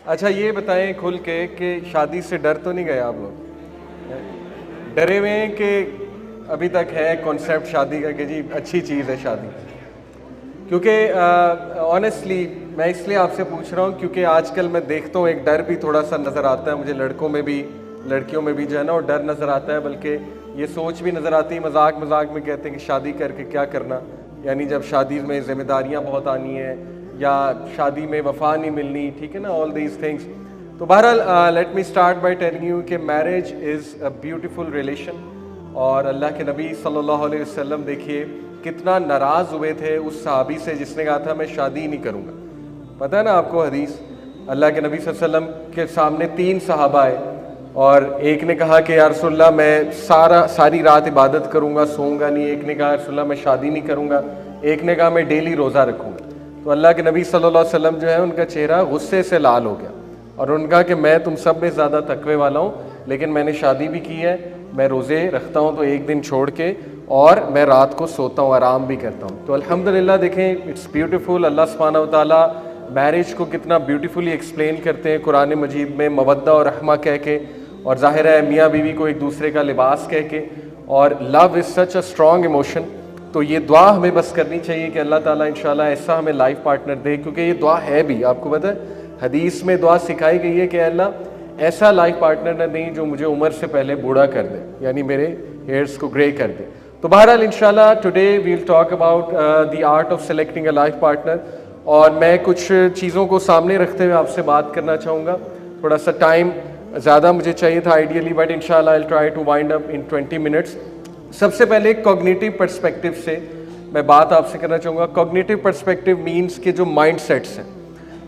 अच्छा ये बताएं खुल के कि शादी से डर तो नहीं गए आप लोग? डरे हुए हैं कि अभी तक है कॉन्सेप्ट शादी का कि जी अच्छी चीज़ है शादी? क्योंकि ऑनेस्टली मैं इसलिए आपसे पूछ रहा हूँ क्योंकि आजकल मैं देखता हूँ एक डर भी थोड़ा सा नज़र आता है मुझे, लड़कों में भी लड़कियों में भी जो है ना, और डर नज़र आता है, बल्कि ये सोच भी नज़र आती है, मजाक मजाक में कहते हैं कि शादी करके क्या करना, यानी जब शादी में जिम्मेदारियाँ बहुत आनी है या शादी में वफा नहीं मिलनी, ठीक है ना, ऑल दीज थिंग्स। तो बहरहाल let me start by telling you कि marriage is a beautiful relation, और अल्लाह के नबी सल्लल्लाहु अलैहि वसल्लम देखिए कितना नाराज़ हुए थे उस सहाबी से जिसने कहा था मैं शादी ही नहीं करूँगा। पता है ना आपको हदीस, अल्लाह के नबी सल्लल्लाहु अलैहि वसल्लम के सामने 3 सहाबा आए और एक ने कहा कि या रसूलल्लाह मैं सारी रात इबादत करूँगा, सोऊंगा नहीं। एक ने कहा या रसूलल्लाह मैं शादी नहीं करूँगा। एक ने कहा मैं डेली रोज़ा रखूँगा। तो अल्लाह के नबी सल्लल्लाहु अलैहि वसल्लम जो है उनका चेहरा गुस्से से लाल हो गया और उन्होंने कहा कि मैं तुम सब में ज़्यादा तकवे वाला हूँ, लेकिन मैंने शादी भी की है, मैं रोज़े रखता हूँ तो एक दिन छोड़ के, और मैं रात को सोता हूँ, आराम भी करता हूँ। तो अल्हम्दुलिल्लाह देखें, इट्स ब्यूटीफुल। अल्लाह सुब्हानहू व तआला मैरिज को कितना ब्यूटीफुली एक्सप्लेन करते हैं कुरान मजीद में, मवद्दा और रहमा कह के, और ज़ाहिर है मियाँ बीवी को एक दूसरे का लिबास कह के, और love is such a strong emotion. तो ये दुआ हमें बस करनी चाहिए कि अल्लाह ताला इंशाल्लाह ऐसा हमें लाइफ पार्टनर दे, क्योंकि ये दुआ है भी, आपको पता है हदीस में दुआ सिखाई गई है कि अल्लाह ऐसा लाइफ पार्टनर न दें जो मुझे उम्र से पहले बूढ़ा कर दे, यानी मेरे हेयर्स को ग्रे कर दे। तो बहरहाल इंशाल्लाह today we will talk about the art of selecting a life partner, और मैं कुछ चीज़ों को सामने रखते हुए आपसे बात करना चाहूँगा। थोड़ा सा टाइम ज़्यादा मुझे चाहिए था आइडियली, बट इंशाल्लाह I will try to wind up in 20 minutes. सबसे पहले कॉग्निटिव पर्सपेक्टिव से मैं बात आपसे करना चाहूँगा। कॉग्निटिव पर्सपेक्टिव मीन्स के जो माइंड सेट्स हैं,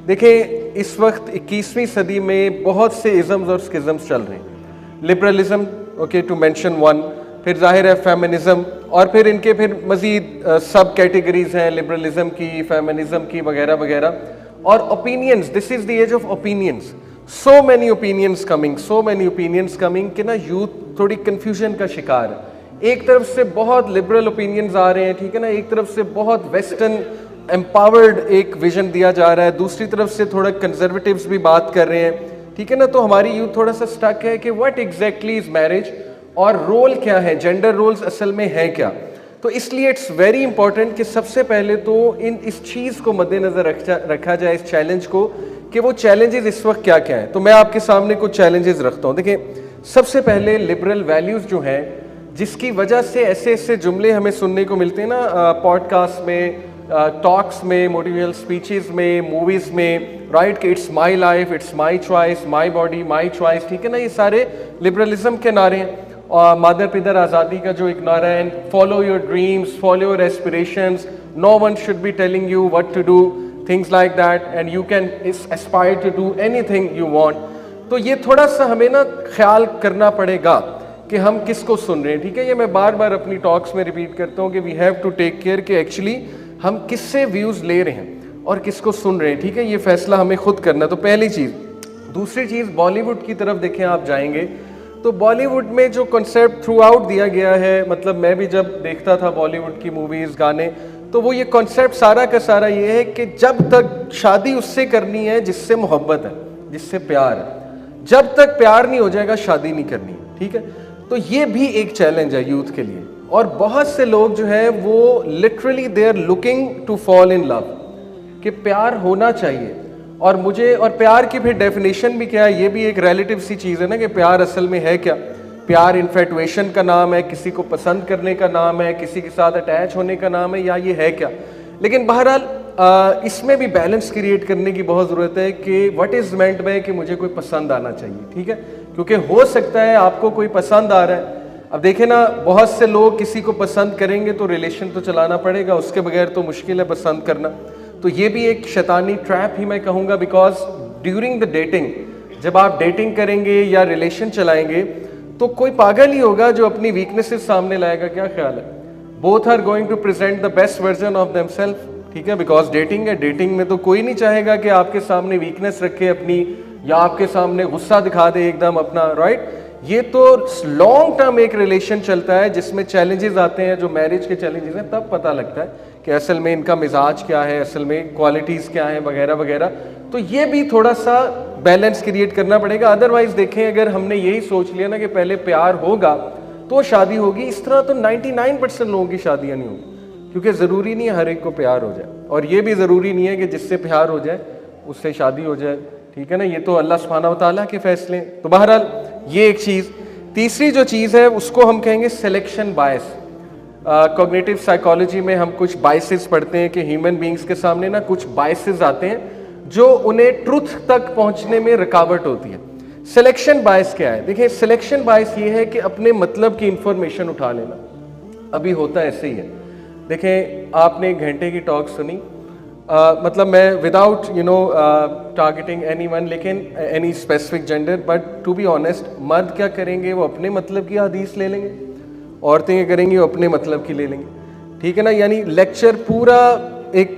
देखिए इस वक्त 21वीं सदी में बहुत से इज़म्स और स्किज़म्स चल रहे हैं। Liberalism, okay, to mention one, फिर जाहिर है फेमिनिज़म, और फिर इनके फिर मज़ीद सब कैटेगरीज़ हैं लिबरलिज्म की, फेमिनिज़म की, वगैरह वगैरह। और opinions, this is the age of opinions, so many opinions coming कि ना यूथ थोड़ी कन्फ्यूजन का शिकार है। एक तरफ से बहुत लिबरल ओपिनियंस आ रहे हैं, ठीक है ना, एक तरफ से बहुत वेस्टर्न एम्पावर्ड एक विजन दिया जा रहा है, दूसरी तरफ से थोड़ा कंजर्वेटिव्स भी बात कर रहे हैं, ठीक है ना। तो हमारी यूथ थोड़ा सा स्टक है कि व्हाट एग्जैक्टली इज मैरिज, और रोल क्या है, जेंडर रोल्स असल में है क्या। तो इसलिए इट्स वेरी इंपॉर्टेंट कि सबसे पहले तो इस चीज़ को मद्देनज़र रखा जाए, इस चैलेंज को, कि वो चैलेंजेस इस वक्त क्या क्या हैं। तो मैं आपके सामने कुछ चैलेंजेस रखता हूँ। देखिए सबसे पहले लिबरल वैल्यूज़ जो हैं, जिसकी वजह से ऐसे ऐसे जुमले हमें सुनने को मिलते हैं ना पॉडकास्ट में, टॉक्स में, मोटिवेशनल स्पीचेस में, मूवीज़ में, राइट, कि it's my life, it's my choice, my body my choice, ठीक है ना। ये सारे लिबरलिज्म के नारे हैं। और मादर पिदर आज़ादी का जो एक नारा है, follow your dreams, follow your aspirations, no one should be telling you what to do, things like that, and you can aspire to do anything you want. तो ये थोड़ा सा हमें ना ख्याल करना पड़ेगा कि हम किसको सुन रहे हैं, ठीक है। ये मैं बार बार अपनी टॉक्स में रिपीट करता हूँ कि we have to take care कि एक्चुअली हम किससे व्यूज़ ले रहे हैं और किसको सुन रहे हैं, ठीक है। ये फैसला हमें खुद करना। तो पहली चीज़। दूसरी चीज़, बॉलीवुड की तरफ देखें आप जाएंगे तो बॉलीवुड में जो कॉन्सेप्ट थ्रू आउट दिया गया है, मतलब मैं भी जब देखता था बॉलीवुड की मूवीज़, गाने, तो वो ये कॉन्सेप्ट सारा का सारा ये है कि जब तक शादी उससे करनी है जिससे मोहब्बत है, जिससे प्यार है, जब तक प्यार नहीं हो जाएगा शादी नहीं करनी, ठीक है। तो ये भी एक चैलेंज है यूथ के लिए, और बहुत से लोग जो है वो literally they are looking to fall in love, कि प्यार होना चाहिए। और मुझे, और प्यार की फिर डेफिनेशन भी क्या है, ये भी एक रिलेटिव सी चीज़ है ना, कि प्यार असल में है क्या। प्यार इन्फेटुएशन का नाम है, किसी को पसंद करने का नाम है, किसी के साथ अटैच होने का नाम है, या ये है क्या। लेकिन बहरहाल इसमें भी बैलेंस क्रिएट करने की बहुत ज़रूरत है कि व्हाट इज़ मेंट बाय कि मुझे कोई पसंद आना चाहिए, ठीक है। क्योंकि हो सकता है आपको कोई पसंद आ रहा है, अब देखें ना, बहुत से लोग किसी को पसंद करेंगे तो रिलेशन तो चलाना पड़ेगा, उसके बगैर तो मुश्किल है पसंद करना। तो ये भी एक शैतानी ट्रैप ही मैं कहूँगा, बिकॉज ड्यूरिंग द डेटिंग, जब आप डेटिंग करेंगे या रिलेशन चलाएंगे तो कोई पागल ही होगा जो अपनी वीकनेसेस सामने लाएगा, क्या ख्याल है। Both are going to present the best version of themselves, ठीक है, बिकॉज डेटिंग है। डेटिंग में तो कोई नहीं चाहेगा कि आपके सामने वीकनेस रखे अपनी, या आपके सामने गुस्सा दिखा दे एकदम अपना, राइट। ये तो लॉन्ग टर्म एक रिलेशन चलता है जिसमें चैलेंजेस आते हैं, जो मैरिज के चैलेंजेस हैं, तब पता लगता है कि असल में इनका मिजाज क्या है, असल में क्वालिटीज़ क्या हैं वगैरह वगैरह। तो ये भी थोड़ा सा बैलेंस क्रिएट करना पड़ेगा। अदरवाइज़ देखें, अगर हमने यही सोच लिया ना कि पहले प्यार होगा तो शादी होगी, इस तरह तो 99% लोगों की शादियाँ नहीं होंगी, क्योंकि ज़रूरी नहीं है हर एक को प्यार हो जाए, और ये भी ज़रूरी नहीं है कि जिससे प्यार हो जाए उससे शादी हो जाए, ठीक है ना। ये तो अल्लाह सुब्हानहू व तआला के फैसले। तो बहरहाल ये एक चीज़। तीसरी जो चीज़ है उसको हम कहेंगे सिलेक्शन बायस। कॉग्निटिव साइकोलॉजी में हम कुछ बायसेस पढ़ते हैं कि ह्यूमन बींग्स के सामने ना कुछ बायसेस आते हैं जो उन्हें ट्रुथ तक पहुंचने में रुकावट होती है। सिलेक्शन बायस क्या है? देखिए, सिलेक्शन बायस ये है कि अपने मतलब की इंफॉर्मेशन उठा लेना। अभी होता ऐसे ही है। देखें, आपने 1 घंटे की टॉक सुनी, मतलब मैं विदाउट टारगेटिंग एनीवन, लेकिन any specific gender, but to be honest, मर्द क्या करेंगे, वो अपने मतलब की हदीस ले लेंगे, औरतें क्या करेंगी, वो अपने मतलब की ले लेंगे, ठीक है ना। यानी लेक्चर पूरा एक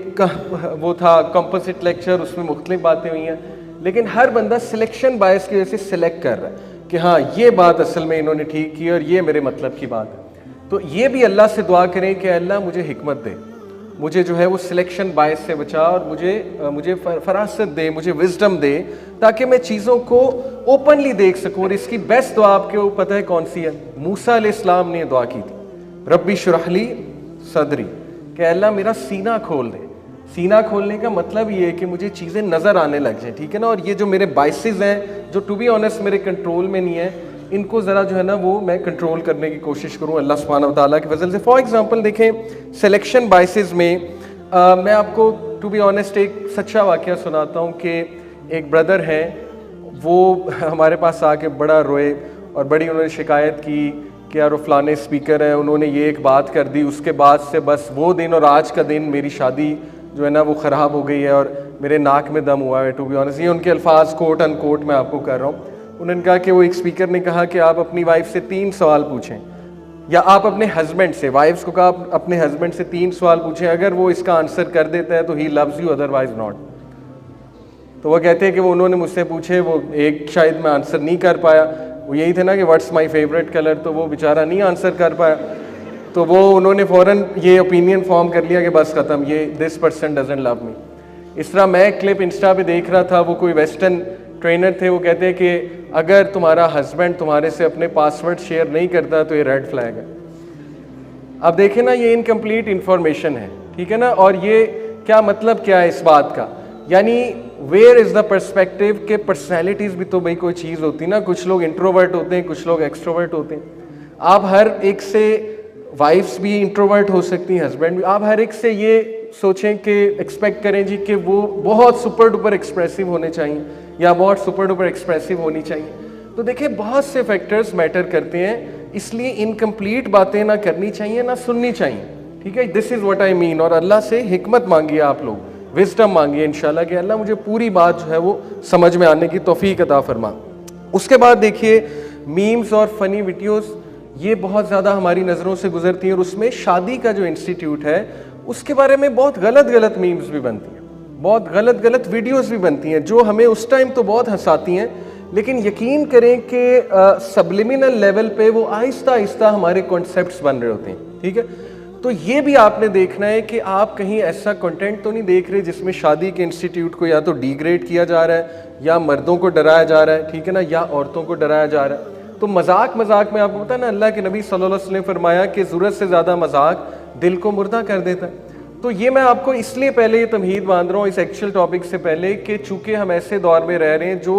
वो था कंपोजिट लेक्चर, उसमें मुख्तलिफ बातें हुई हैं, लेकिन हर बंदा सिलेक्शन बायस की वजह से सिलेक्ट कर रहा है कि हाँ ये बात असल में इन्होंने ठीक की और ये मेरे मतलब की बात है। तो ये भी अल्लाह से दुआ करें कि अल्लाह मुझे हिकमत दे, मुझे जो है वो सिलेक्शन बायस से बचा, और मुझे फरासत दे, मुझे विजडम दे, ताकि मैं चीज़ों को ओपनली देख सकूं। और इसकी बेस्ट दुआ आपको पता है कौन सी है? मूसा अलैहिस्सलाम ने दुआ की थी, रब्बी शुरहली सदरी, कि अल्लाह मेरा सीना खोल दे। सीना खोलने का मतलब ये है कि मुझे चीज़ें नज़र आने लग जाए, ठीक है ना। और ये जो मेरे बाइसेस हैं, जो टू बी ऑनेस्ट मेरे कंट्रोल में नहीं है, इनको ज़रा जो है ना वो मैं कंट्रोल करने की कोशिश करूँ अल्लाह सुब्हानहू व तआला की फजल से। फॉर एग्जांपल देखें, सिलेक्शन बाइसेस में मैं आपको टू बी ऑनेस्ट एक सच्चा वाक़या सुनाता हूँ कि एक ब्रदर हैं, वो हमारे पास आके बड़ा रोए और बड़ी उन्होंने शिकायत की कि यार वो फ़लाने स्पीकर हैं, उन्होंने ये एक बात कर दी, उसके बाद से बस वो दिन और आज का दिन मेरी शादी जो है ना वो ख़राब हो गई है और मेरे नाक में दम हुआ है। टू बी ऑनेस्ट, ये उनके अल्फाज कोट अनकोट मैं आपको कर रहा हूँ। उन्होंने कहा कि वो एक स्पीकर ने कहा कि आप अपनी वाइफ से 3 सवाल पूछें, या आप अपने हस्बैंड से, वाइफ्स को कहा आप अपने हस्बैंड से 3 सवाल पूछें, अगर वो इसका आंसर कर देता है तो he loves you, otherwise not. तो वो कहते हैं कि वो उन्होंने मुझसे पूछे, वो एक शायद मैं आंसर नहीं कर पाया, वो यही थे ना कि व्हाट्स माई फेवरेट कलर, तो वो बेचारा नहीं आंसर कर पाया। तो वो उन्होंने फ़ौरन ये ओपिनियन फॉर्म कर लिया कि बस ख़त्म, ये this person doesn't love me. इस तरह मैं एक क्लिप इंस्टा पे देख रहा था, वो कोई वेस्टर्न ट्रेनर थे, वो कहते हैं कि अगर तुम्हारा हस्बैंड तुम्हारे से अपने पासवर्ड शेयर नहीं करता तो ये रेड फ्लैग है। अब देखें ना, ये इनकम्प्लीट इन्फॉर्मेशन है, ठीक है ना। और ये क्या मतलब क्या है इस बात का? यानी वेयर इज़ द पर्सपेक्टिव के पर्सनैलिटीज़ भी तो भाई कोई चीज़ होती है ना। कुछ लोग इंट्रोवर्ट होते हैं, कुछ लोग एक्सट्रोवर्ट होते हैं। आप हर एक से, वाइफ्स भी इंट्रोवर्ट हो सकती हैं, हस्बैंड भी, आप हर एक से ये सोचें कि एक्सपेक्ट करें जी कि वो बहुत सुपर डुपर एक्सप्रेसिव होने चाहिए या बहुत सुपर डुपर एक्सप्रेसिव होनी चाहिए। तो देखिए, बहुत से फैक्टर्स मैटर करते हैं, इसलिए इनकम्प्लीट बातें ना करनी चाहिए ना सुननी चाहिए, ठीक है। This is what I mean. और अल्लाह से हिकमत मांगिए, आप लोग विजडम मांगिए इंशाल्लाह कि अल्लाह मुझे पूरी बात जो है वो समझ में आने की तौफीक अता फरमा। उसके बाद देखिए, मीम्स और फ़नी वीडियोस ये बहुत ज़्यादा हमारी नज़रों से गुजरती हैं, और उसमें शादी का जो इंस्टीट्यूट है उसके बारे में बहुत गलत मीम्स भी बनती हैं, बहुत गलत वीडियोस भी बनती हैं, जो हमें उस टाइम तो बहुत हंसाती हैं, लेकिन यकीन करें कि सबलिमिनल लेवल पे वो आहिस्ता आहिस्ता हमारे कॉन्सेप्ट्स बन रहे होते हैं, ठीक है। तो ये भी आपने देखना है कि आप कहीं ऐसा कंटेंट तो नहीं देख रहे जिसमें शादी के इंस्टीट्यूट को या तो डिग्रेड किया जा रहा है, या मर्दों को डराया जा रहा है, ठीक है ना, या औरतों को डराया जा रहा है। तो मजाक में आपको पता है ना, अल्लाह के नबी सल्लल्लाहु अलैहि वसल्लम ने फरमाया कि ज़रूरत से ज़्यादा मजाक दिल को मुर्दा कर देता है। तो ये मैं आपको इसलिए पहले ये तमहीद बांध रहा हूँ इस एक्चुअल टॉपिक से पहले कि चूँकि हम ऐसे दौर में रह रहे हैं जो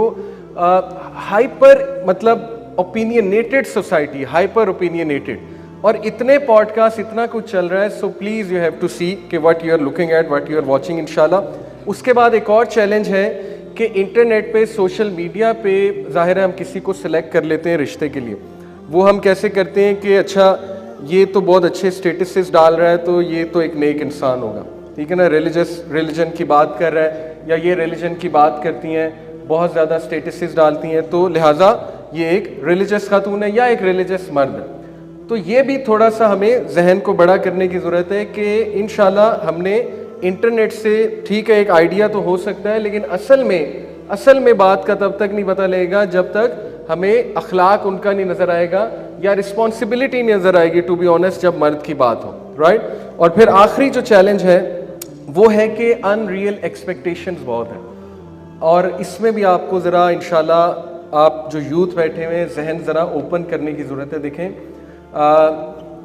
हाइपर मतलब ओपिनियनेटेड सोसाइटी, हाइपर ओपिनियनेटेड, और इतने पॉडकास्ट, इतना कुछ चल रहा है। So please you have to see कि what you are looking at, what you are watching इंशाल्लाह। उसके बाद एक और चैलेंज है कि इंटरनेट पे, सोशल मीडिया पे ज़ाहिर है हम किसी को सिलेक्ट कर लेते हैं रिश्ते के लिए। वो हम कैसे करते हैं कि अच्छा ये तो बहुत अच्छे स्टेटसेस डाल रहा है तो ये तो एक नेक इंसान होगा, ठीक है ना, रिलीजन की बात कर रहा है, या ये रिलीजन की बात करती हैं, बहुत ज़्यादा स्टेटसेस डालती हैं, तो लिहाजा ये एक रिलीजियस खातून है या एक रिलीजियस मर्द है। तो ये भी थोड़ा सा हमें जहन को बड़ा करने की ज़रूरत है कि इंशाल्लाह हमने इंटरनेट से, ठीक है, एक आइडिया तो हो सकता है, लेकिन असल में बात का तब तक नहीं पता लगेगा जब तक हमें अखलाक उनका नहीं नज़र आएगा, या रिस्पॉन्सिबिलिटी नज़र आएगी टू बी ऑनेस्ट जब मर्द की बात हो, राइट। और फिर आखिरी जो चैलेंज है वो है कि अनरियल एक्सपेक्टेशंस बहुत हैं, और इसमें भी आपको ज़रा इंशाल्लाह आप जो यूथ बैठे हुए हैं जहन ज़रा ओपन करने की ज़रूरत है। देखें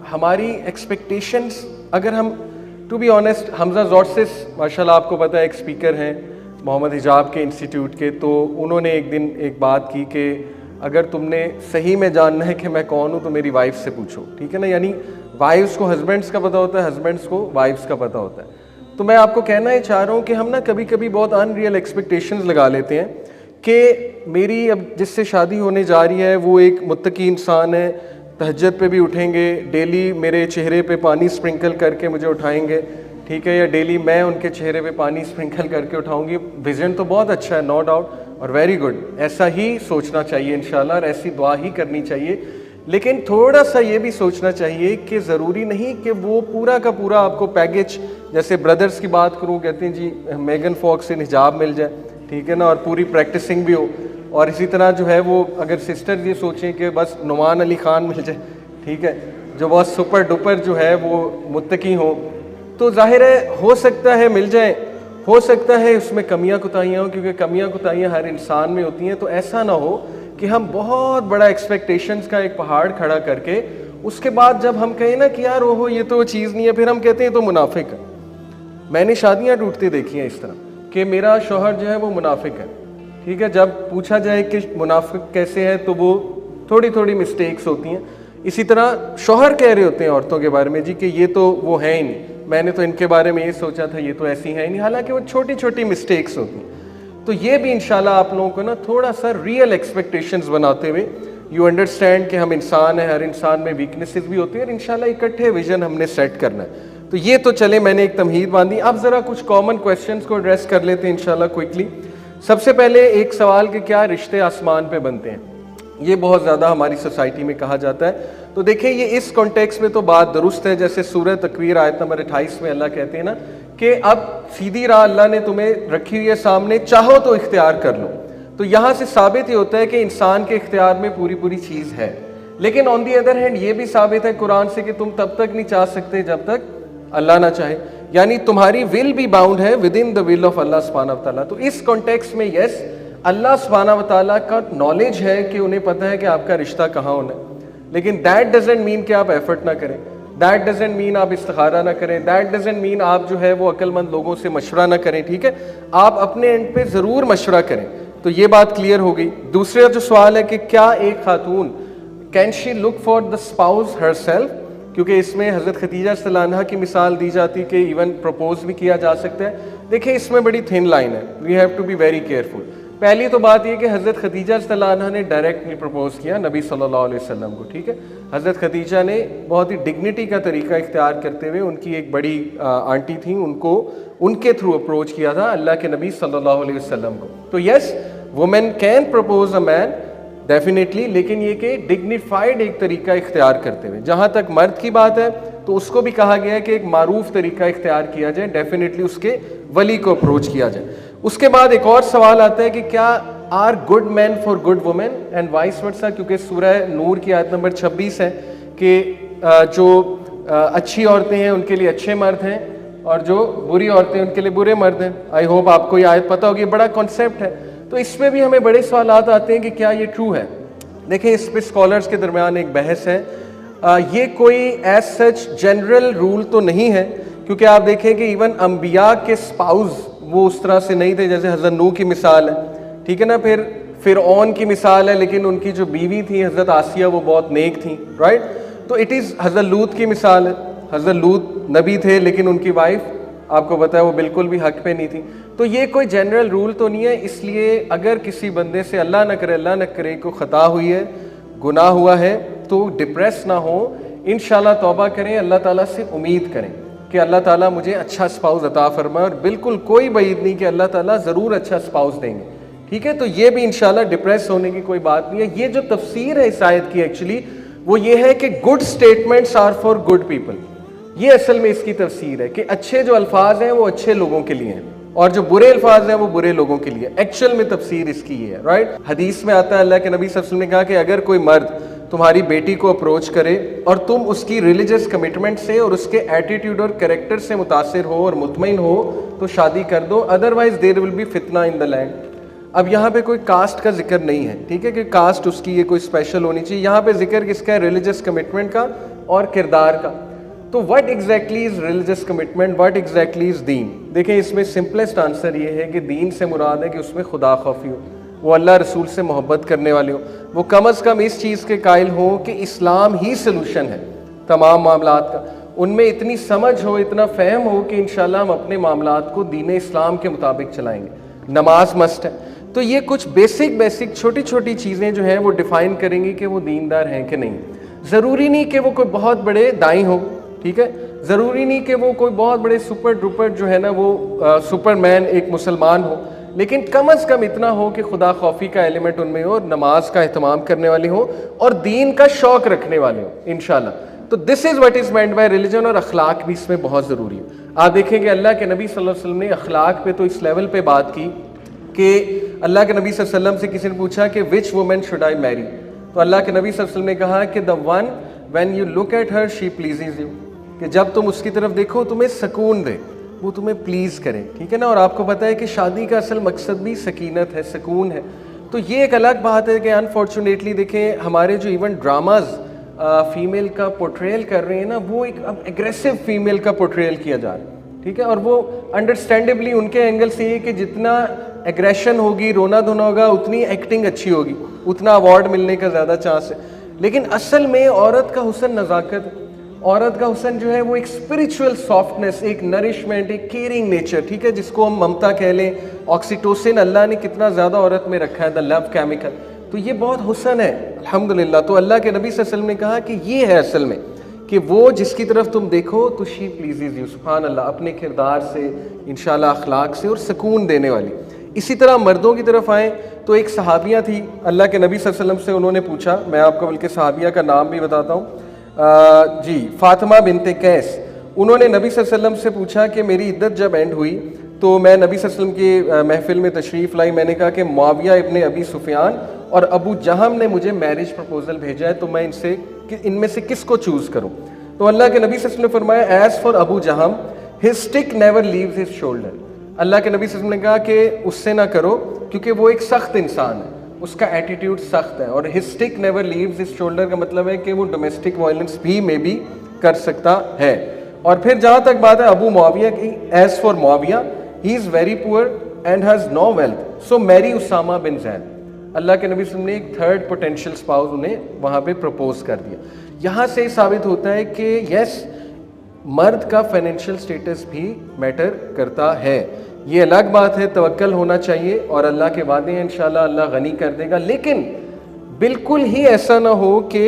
हमारी एक्सपेक्टेशंस, अगर हम टू बी ऑनेस्ट, हमजा जॉर्सिस माशाल्लाह आपको पता है एक स्पीकर हैं मोहम्मद हिजाब के इंस्टीट्यूट के, तो उन्होंने एक दिन एक बात की कि अगर तुमने सही में जानना है कि मैं कौन हूँ तो मेरी वाइफ से पूछो, ठीक है ना। यानी वाइफ्स को हस्बैंड्स का पता होता है, हस्बैंड्स को वाइफ्स का पता होता है। तो मैं आपको कहना ही चाह रहा हूँ कि हम ना कभी कभी बहुत अनरियल एक्सपेक्टेशंस लगा लेते हैं कि मेरी अब जिससे शादी होने जा रही है वो एक मुत्तकी इंसान है, तहज्जुद पे भी उठेंगे, डेली मेरे चेहरे पे पानी स्प्रिंकल करके मुझे उठाएंगे, ठीक है, या डेली मैं उनके चेहरे पे पानी स्प्रिंकल करके उठाऊंगी। विजन तो बहुत अच्छा है, नो डाउट, और वेरी गुड, ऐसा ही सोचना चाहिए इंशाल्लाह, और ऐसी दुआ ही करनी चाहिए। लेकिन थोड़ा सा ये भी सोचना चाहिए कि ज़रूरी नहीं कि वो पूरा का पूरा आपको पैकेज, जैसे ब्रदर्स की बात करूँ, कहते हैं जी मेगन फॉक्स से हिजाब मिल जाए, ठीक है ना, और पूरी प्रैक्टिसिंग भी हो, और इसी तरह जो है वो अगर सिस्टर ये सोचें कि बस नुमान अली खान मिल जाए, ठीक है, जो बहुत सुपर डुपर जो है वो मुत्तकी हो, तो जाहिर है हो सकता है मिल जाए, हो सकता है उसमें कमियां कुताहियाँ हो, क्योंकि कमियां कुताहियाँ हर इंसान में होती हैं। तो ऐसा ना हो कि हम बहुत बड़ा एक्सपेक्टेशंस का एक पहाड़ खड़ा करके उसके बाद जब हम कहें ना कि यार ओहो ये तो चीज़ नहीं है, फिर हम कहते हैं तो मुनाफिक है। मैंने शादियाँ टूटती देखी हैं इस तरह कि मेरा शौहर जो है वो मुनाफिक है, ठीक है, जब पूछा जाए कि मुनाफिक कैसे है तो वो थोड़ी थोड़ी मिस्टेक्स होती हैं। इसी तरह शौहर कह रहे होते हैं औरतों के बारे में जी कि ये तो वो है ही नहीं, मैंने तो इनके बारे में ये सोचा था, ये तो ऐसी है ही नहीं, हालांकि वो छोटी छोटी मिस्टेक्स होती हैं। तो ये भी इंशाल्लाह आप लोगों को ना थोड़ा सा रियल एक्सपेक्टेशंस बनाते हुए यू अंडरस्टैंड कि हम इंसान हैं, हर इंसान में वीकनेसेस भी होती हैं, और इंशाल्लाह इकट्ठे विजन हमने सेट करना है। तो ये तो चले मैंने एक तमहीद बांधी, अब ज़रा कुछ कॉमन क्वेश्चंस को एड्रेस कर लेते हैं इंशाल्लाह क्विकली। सबसे पहले एक सवाल कि क्या रिश्ते आसमान पे बनते हैं, ये बहुत ज़्यादा हमारी सोसाइटी में कहा जाता है। तो देखिए ये इस कॉन्टेक्स्ट में तो बात दुरुस्त है, जैसे सूरह तकवीर आयत नंबर 28 में अल्लाह कहते हैं ना कि अब सीधी राह अल्लाह ने तुम्हें रखी हुई है सामने, चाहो तो इख्तियार कर लो। तो यहाँ से साबित ये होता है कि इंसान के इख्तियार में पूरी पूरी चीज़ है। लेकिन ऑन दी अदर हैंड ये भी साबित है कुरान से कि तुम तब तक नहीं चाह सकते जब तक अल्लाह ना चाहे, यानी तुम्हारी विल भी बाउंड है within the will of अल्लाह सुब्हानहू व तआला। तो इस कॉन्टेक्स्ट में यस, अल्लाह सुब्हानहू व तआला का नॉलेज है कि उन्हें पता है कि आपका रिश्ता कहाँ होना है, लेकिन दैट डजेंट मीन कि आप एफर्ट ना करें, दैट डजेंट मीन आप इस्तिखारा ना करें, दैट डजेंट मीन आप जो है वो अक्लमंद लोगों से मशवरा ना करें, ठीक है, आप अपने एंड पे ज़रूर मशवरा करें। तो ये बात क्लियर हो गई। दूसरा जो सवाल है कि क्या एक खातून can she look for the spouse her self, क्योंकि इसमें हज़रत खदीजा रज़ियल्लाहु अन्हा की मिसाल दी जाती है कि इवन प्रपोज भी किया जा सकता है। देखिए इसमें बड़ी थिन लाइन है, we have to be very careful. पहली तो बात यह कि हज़रत खदीजा रज़ियल्लाहु अन्हा ने डायरेक्ट नहीं प्रपोज किया नबी सल्लल्लाहु अलैहि वसल्लम को, ठीक है, हज़रत खदीजा ने बहुत ही डिग्निटी का तरीका इख्तियार करते हुए, उनकी एक बड़ी आंटी थी, उनको उनके थ्रू अप्रोच किया था अल्लाह के नबी सल्लल्लाहु अलैहि वसल्लम को। तो yes, women can propose a man definitely, लेकिन ये कि डिग्निफाइड एक तरीका इख्तियार करते हुए। जहाँ तक मर्द की बात है तो उसको भी कहा गया है कि एक मारूफ तरीका इख्तियार किया जाए, डेफिनेटली उसके वली को अप्रोच किया जाए। उसके बाद एक और सवाल आता है कि क्या are good man for good women and vice versa, क्योंकि सूरह नूर की आयत नंबर 26 है कि जो अच्छी औरतें हैं उनके लिए अच्छे मर्द हैं और जो बुरी औरतें हैं उनके लिए बुरे मर्द हैं। आई होप आपको ये आयत पता होगी, बड़ा कॉन्सेप्ट है। तो इसमें भी हमें बड़े सवाल आते हैं कि क्या ये ट्रू है। देखिए इस पर स्कॉलर्स के दरमियान एक बहस है, ये कोई एज सच जनरल रूल तो नहीं है, क्योंकि आप देखें कि इवन अंबिया के स्पाउस वो उस तरह से नहीं थे, जैसे हज़रत नूह की मिसाल है, ठीक है ना, फिर फिरऔन की मिसाल है, लेकिन उनकी जो बीवी थी हज़रत आसिया वो बहुत नेक थी, राइट। तो इट इज़ हज़रत लूत की मिसाल है, हज़रत लूत नबी थे लेकिन उनकी वाइफ आपको पता है वो बिल्कुल भी हक पे नहीं थी। तो ये कोई जनरल रूल तो नहीं है, इसलिए अगर किसी बंदे से अल्लाह न करे को ख़ता हुई है, गुनाह हुआ है, तो डिप्रेस ना हो, इंशाल्लाह तौबा करें, अल्लाह ताला से उम्मीद करें कि अल्लाह ताला मुझे अच्छा स्पाउस अता फरमाए, और बिल्कुल कोई बईद नहीं कि अल्लाह ताला ज़रूर अच्छा स्पाउस देंगे, ठीक है। तो ये भी इंशाल्लाह डिप्रेस होने की कोई बात नहीं है। ये जो तफसीर है इस आयत की एक्चुअली वो ये है कि good statements are for good people, ये असल में इसकी तफसीर है कि अच्छे जो अल्फाज हैं वो अच्छे लोगों के लिए हैं और जो बुरे अल्फाज हैं वो बुरे लोगों के लिए। एक्चुअल में तफसीर इसकी ये है, राइट। हदीस में आता है अल्लाह के नबी सल्लल्लाहु अलैहि वसल्लम ने कहा कि अगर कोई मर्द तुम्हारी बेटी को अप्रोच करे और तुम उसकी रिलीजियस कमिटमेंट से और उसके एटीट्यूड और कैरेक्टर से मुतासिर हो और मुतमईन हो तो शादी कर दो, अदरवाइज देयर विल बी फितना इन द लैंड। अब यहाँ पे कोई कास्ट का जिक्र नहीं है, ठीक है, कि कास्ट उसकी ये कोई स्पेशल होनी चाहिए। यहाँ पे जिक्र किसका है? रिलीजियस कमिटमेंट का और किरदार का। तो what exactly is religious commitment, what exactly is दीन? देखें, इसमें सिंपलेस्ट आंसर ये है कि दीन से मुराद है कि उसमें खुदा खौफी हो, वो अल्लाह रसूल से मोहब्बत करने वाले हो, वो कम अज़ कम इस चीज़ के कायल हो कि इस्लाम ही सलूशन है तमाम मामलात का, उनमें इतनी समझ हो, इतना फ़हम हो कि इंशाल्लाह हम अपने मामलात को दीन इस्लाम के मुताबिक चलाएंगे। नमाज मस्ट है। तो ये कुछ बेसिक छोटी छोटी चीज़ें जो हैं वो डिफ़ाइन करेंगी कि वो दीनदार हैं कि नहीं। ज़रूरी नहीं कि वो कोई बहुत बड़े दाई हो, ठीक है, ज़रूरी नहीं कि वो कोई बहुत बड़े सुपर डुपर जो है ना वो सुपरमैन एक मुसलमान हो, लेकिन कम अज़ कम इतना हो कि खुदा खौफी का एलिमेंट उनमें हो, नमाज का एहतमाम करने वाले हो और दीन का शौक़ रखने वाले हो इंशाल्लाह। तो this is what is meant by religion, और अखलाक भी इसमें बहुत ज़रूरी है। आप देखेंगे अल्लाह के नबी सल्लल्लाहु अलैहि वसल्लम ने अखलाक पे तो इस लेवल पे बात की कि अल्लाह के नबी सल्लल्लाहु अलैहि वसल्लम से किसी ने पूछा कि विच वुमन शुड आई मैरी, तो अल्लाह के नबी सल्लल्लाहु अलैहि वसल्लम ने कहा कि the one when you look at her she pleases you, कि जब तुम उसकी तरफ देखो तुम्हें सुकून दे, वो तुम्हें प्लीज़ करे, ठीक है ना। और आपको पता है कि शादी का असल मकसद भी सकीनत है, सुकून है। तो ये एक अलग बात है कि अनफॉर्चुनेटली देखें हमारे जो इवन ड्रामाज फीमेल का पोर्ट्रेयल कर रहे हैं ना, वो एक अब एग्रेसिव फीमेल का पोर्ट्रेयल किया जा रहा है, ठीक है। और वो अंडरस्टैंडेबली उनके एंगल से ये कि जितना एग्रेशन होगी, रोना धोना होगा, उतनी एक्टिंग अच्छी होगी, उतना अवार्ड मिलने का ज़्यादा चांस है। लेकिन असल में औरत का हुस्न नज़ाकत, औरत का हुस्न जो है वो एक स्पिरिचुअल सॉफ्टनेस, एक नरिशमेंट, एक केयरिंग नेचर, ठीक है, जिसको हम ममता कह लें, ऑक्सीटोसिन अल्लाह ने कितना ज़्यादा औरत में रखा है, द लव केमिकल। तो ये बहुत हुस्न है अल्हम्दुलिल्लाह। तो अल्लाह के नबी सल्लल्लाहु अलैहि वसल्लम ने कहा कि ये है असल में कि वो जिसकी तरफ तुम देखो तो शी प्लीजेज यू, सुभान अल्लाह, अपने किरदार से, इंशाल्लाह अखलाक से और सुकून देने वाली। इसी तरह मर्दों की तरफ आएँ तो एक सहाबिया थी अल्लाह के नबी सल्लल्लाहु अलैहि वसल्लम से, उन्होंने पूछा, मैं आपको बल्कि सहाबिया का नाम भी बताता हूँ, जी, फातिमा बिनते कैस। उन्होंने नबी सल्लल्लाहु अलैहि वसल्लम से पूछा कि मेरी इद्दत जब एंड हुई तो मैं नबी सल्लल्लाहु अलैहि वसल्लम की महफिल में तशरीफ़ लाई, मैंने कहा कि मुआविया इब्ने अबी सुफियान और अबू जहम ने मुझे मैरिज प्रपोजल भेजा है, तो मैं इनमें से किसको चूज़ करूँ? तो अल्लाह के नबी सल्लल्लाहु अलैहि वसल्लम ने फरमाया, as for Abu Jahm his stick never leaves his shoulder. अल्लाह के नबी सल्लल्लाहु अलैहि वसल्लम ने कहा कि उससे ना करो क्योंकि वो एक सख्त इंसान है, उसका एटीट्यूड सख्त है। और his stick never leaves his shoulder का मतलब है कि वो डोमेस्टिक वायलेंस भी मे बी कर सकता है। और फिर जहाँ तक बात है अबू मुआविया की, as for Muawiya he is very poor and has no wealth, so marry Usama bin Zaid. अल्लाह के नबी सल्लल्लाहु अलैहि वसल्लम ने एक थर्ड पोटेंशियल स्पाउस उन्हें वहाँ पे प्रपोज कर दिया। यहाँ से साबित होता है कि यस, मर्द का फाइनेंशियल स्टेटस भी मैटर करता है। ये अलग बात है, तवक्कल होना चाहिए और अल्लाह के वादे हैं, इंशाल्लाह अल्लाह गनी कर देगा। लेकिन बिल्कुल ही ऐसा ना हो कि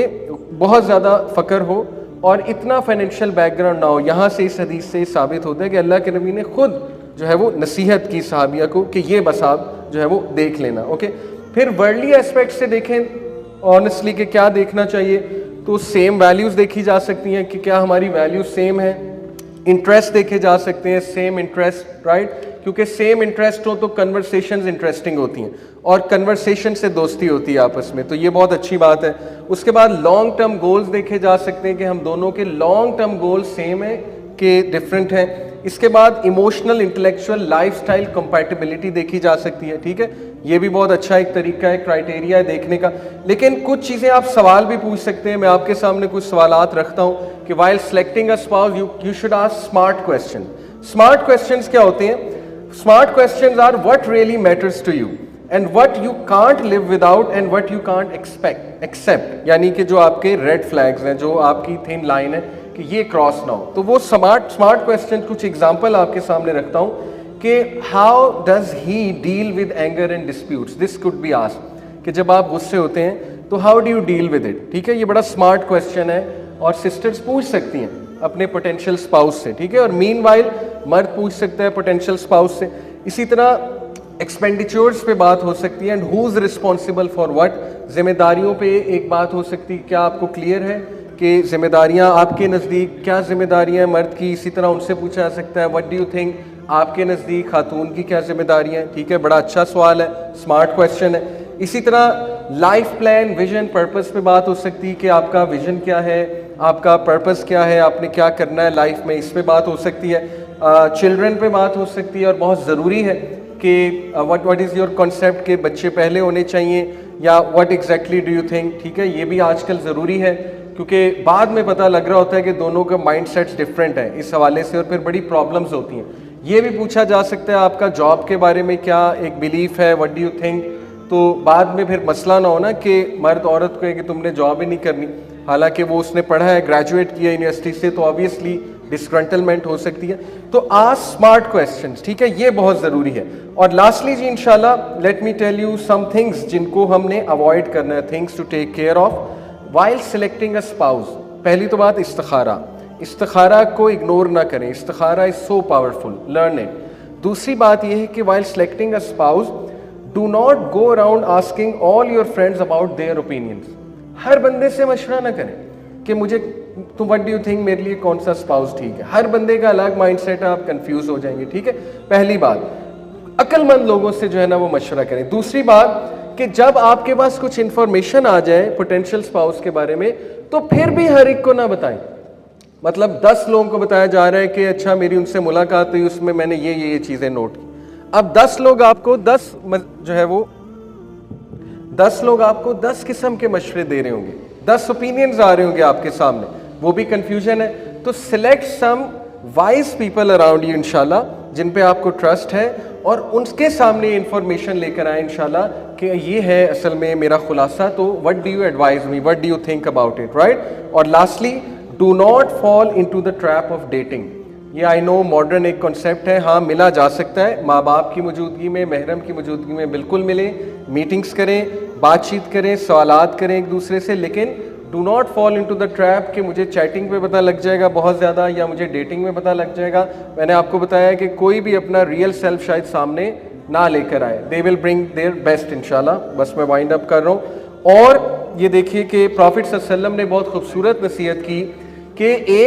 बहुत ज़्यादा फ़क्र हो और इतना फाइनेंशियल बैकग्राउंड ना हो। यहाँ से इस हदीस से साबित होता है कि अल्लाह के नबी ने खुद जो है वो नसीहत की सहाबिया को कि ये बस आप जो है वो देख लेना, ओके। फिर वर्ल्डली एस्पेक्ट से देखें ऑनेस्टली कि क्या देखना चाहिए, तो सेम वैल्यूज़ देखी जा सकती हैं कि क्या हमारी वैल्यूज सेम है। इंटरेस्ट देखे जा सकते हैं, सेम इंटरेस्ट, राइट, क्योंकि सेम इंटरेस्ट हो तो कन्वर्सेशंस इंटरेस्टिंग होती हैं और कन्वर्सेशन से दोस्ती होती है आपस में, तो ये बहुत अच्छी बात है। उसके बाद लॉन्ग टर्म गोल्स देखे जा सकते हैं कि हम दोनों के लॉन्ग टर्म गोल्स सेम है कि डिफरेंट हैं। इसके बाद इमोशनल इंटेलेक्चुअल लाइफस्टाइल कंपैटिबिलिटी देखी जा सकती है, ठीक है, ये भी बहुत अच्छा एक तरीका है, क्राइटेरिया है देखने का। लेकिन कुछ चीज़ें आप सवाल भी पूछ सकते हैं। मैं आपके सामने कुछ सवालात रखता हूँ कि while selecting a spouse you should ask smart question. Smart questions क्या होते हैं? Smart questions are what really matters to you and what you can't live without and what you can't accept, यानी कि जो आपके रेड फ्लैग्स हैं, जो आपकी थिन लाइन है कि ये क्रॉस ना हो। तो वो स्मार्ट क्वेश्चन कुछ एग्जांपल आपके सामने रखता हूँ कि how does he deal with anger and disputes, this could be asked कि जब आप गुस्से होते हैं तो how do you deal with it, ठीक है। ये बड़ा स्मार्ट क्वेश्चन है और सिस्टर्स पूछ सकती हैं अपने पोटेंशियल स्पाउस से, ठीक है, और मीनवाइल मर्द पूछ सकता है पोटेंशियल स्पाउस से। इसी तरह एक्सपेंडिचर्स पे बात हो सकती है and who is responsible for what, जिम्मेदारियों पे एक बात हो सकती है। क्या आपको क्लियर है कि जिम्मेदारियां आपके नज़दीक क्या जिम्मेदारियां हैं मर्द की? इसी तरह उनसे पूछा जा सकता है व्हाट डू यू थिंक, आपके नज़दीक खातून की क्या जिम्मेदारियां हैं, ठीक है, बड़ा अच्छा सवाल है, स्मार्ट क्वेश्चन है। इसी तरह लाइफ प्लान, विजन, पर्पस पे बात हो सकती है कि आपका विजन क्या है, आपका पर्पस क्या है, आपने क्या करना है लाइफ में, इस पे बात हो सकती है। चिल्ड्रन पे बात हो सकती है और बहुत ज़रूरी है कि व्हाट इज़ योर कॉन्सेप्ट के बच्चे पहले होने चाहिए या what exactly do you think, ठीक है, ये भी आजकल ज़रूरी है क्योंकि बाद में पता लग रहा होता है कि दोनों का माइंड सेट्स डिफरेंट है इस हवाले से और फिर बड़ी प्रॉब्लम्स होती हैं। ये भी पूछा जा सकता है आपका जॉब के बारे में क्या एक बिलीफ है, व्हाट डू यू थिंक, तो बाद में फिर मसला ना हो ना कि मर्द औरत को है कि तुमने जॉब ही नहीं करनी, हालांकि वो उसने पढ़ा है, ग्रेजुएट किया यूनिवर्सिटी से, तो ऑब्वियसली डिस्ग्रंटलमेंट हो सकती है। तो आस्क स्मार्ट क्वेश्चंस, ठीक है, ये बहुत ज़रूरी है। और लास्टली जी इंशाल्लाह let me tell you some things जिनको हमने अवॉइड करना है, things to take care of while selecting a spouse. पहली तो बात इस्तिखारा, इस्तिखारा को इग्नोर ना करें, इस्तिखारा is so powerful, learn it. दूसरी बात यह है कि while selecting a spouse do not go around asking all your friends about their opinions. हर बंदे से मशवरा ना करें कि मुझे तुम व्हाट डू यू थिंक, मेरे लिए कौन सा स्पाउस ठीक है। हर बंदे का अलग माइंडसेट है, आप कंफ्यूज हो जाएंगे, ठीक है। पहली बात, अक्लमंद लोगों से जो है ना वो मशवरा करें। दूसरी बात कि जब आपके पास कुछ इंफॉर्मेशन आ जाए पोटेंशियल स्पाउस के बारे में तो फिर भी हर एक को ना बताएं। मतलब 10 लोगों को बताया जा रहा है कि अच्छा मेरी उनसे मुलाकात हुई, उसमें मैंने ये चीज़ें नोट की। अब 10 लोग आपको 10 जो है वो 10 लोग आपको 10 किस्म के मशवरे दे रहे होंगे, 10 ओपिनियंस आ रहे होंगे आपके सामने, वो भी कंफ्यूजन है। तो select some wise people around you इंशाल्लाह, जिन पे आपको ट्रस्ट है, और उनके सामने इंफॉर्मेशन लेकर आए इंशाल्लाह कि ये है असल में मेरा खुलासा, तो what do you advise me, what do you think about it, right. और lastly, do not fall into the trap of dating. ये आई नो मॉडर्न एक कॉन्सेप्ट है, हाँ मिला जा सकता है, माँ बाप की मौजूदगी में, महरम की मौजूदगी में बिल्कुल मिलें, मीटिंग्स करें, बातचीत करें, सवालात करें एक दूसरे से, लेकिन do not fall into the trap कि मुझे चैटिंग पे पता लग जाएगा बहुत ज़्यादा या मुझे डेटिंग में पता लग जाएगा। मैंने आपको बताया कि कोई भी अपना रियल सेल्फ शायद सामने ना लेकर आए, they will bring their best इंशाल्लाह। बस मैं वाइंड अप कर रहा हूँ। और ये देखिए कि प्रॉफिट सल्लल्लाहु अलैहि वसल्लम ने बहुत खूबसूरत नसीहत की कि एक